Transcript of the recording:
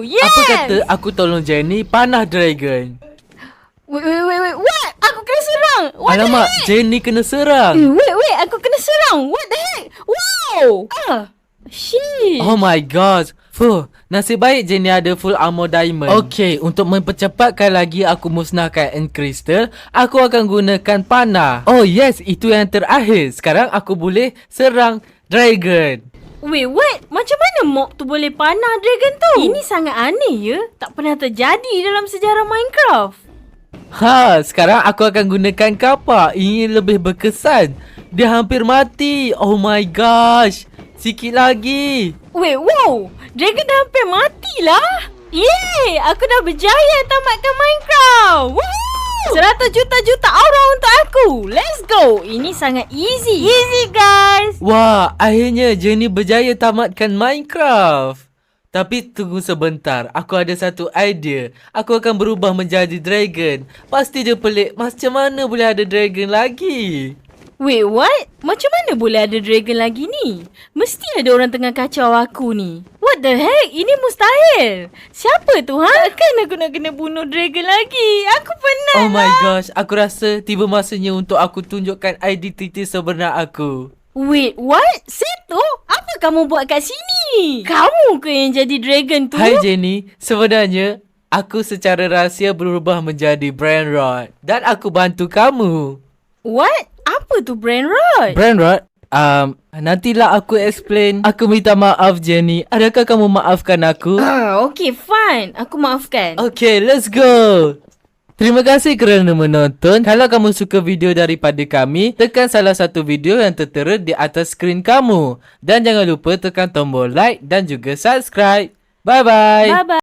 Yes! Apa kata aku tolong Jenny panah dragon? Wait. What? Aku kena serang. What Alamak, the heck? Jenny kena serang. Wait. Aku kena serang. What the heck? Wow. Shit. Oh my gosh. Fuh, nasib baik Jenny ada full armor diamond. Okay, untuk mempercepatkan lagi aku musnahkan End Crystal, aku akan gunakan panah. Oh yes, itu yang terakhir. Sekarang aku boleh serang dragon. Wait, what? Macam mana mob tu boleh panah dragon tu? Ini sangat aneh ya. Tak pernah terjadi dalam sejarah Minecraft. Sekarang aku akan gunakan kapak. Ini lebih berkesan. Dia hampir mati. Oh my gosh. Sikit lagi. Wait, wow. Dragon dah hampir matilah. Yeay, aku dah berjaya tamatkan Minecraft. Woohoo! 100 juta aura untuk aku. Let's go. Ini sangat easy. Easy guys. Wah, akhirnya Jenny berjaya tamatkan Minecraft. Tapi tunggu sebentar, aku ada satu idea. Aku akan berubah menjadi dragon. Pasti dia pelik, macam mana boleh ada dragon lagi? Wait, what? Macam mana boleh ada dragon lagi ni? Mesti ada orang tengah kacau aku ni. What the heck? Ini mustahil. Siapa tu, ha? Takkan aku nak kena bunuh dragon lagi? Aku penat Oh my gosh, aku rasa tiba masanya untuk aku tunjukkan identiti sebenar aku. Wait, what? Seto? Apa kamu buat kat sini? Kamu ke yang jadi dragon tu? Hai Jenny, sebenarnya aku secara rahsia berubah menjadi Brain Rot. Dan aku bantu kamu. What? Apa tu Brain Rot? Brain Rot? Nantilah aku explain. Aku minta maaf Jenny. Adakah kamu maafkan aku? Okay, fine. Aku maafkan. Okay, let's go. Terima kasih kerana menonton. Kalau kamu suka video daripada kami, tekan salah satu video yang tertera di atas skrin kamu. Dan jangan lupa tekan tombol like dan juga subscribe. Bye-bye. Bye-bye.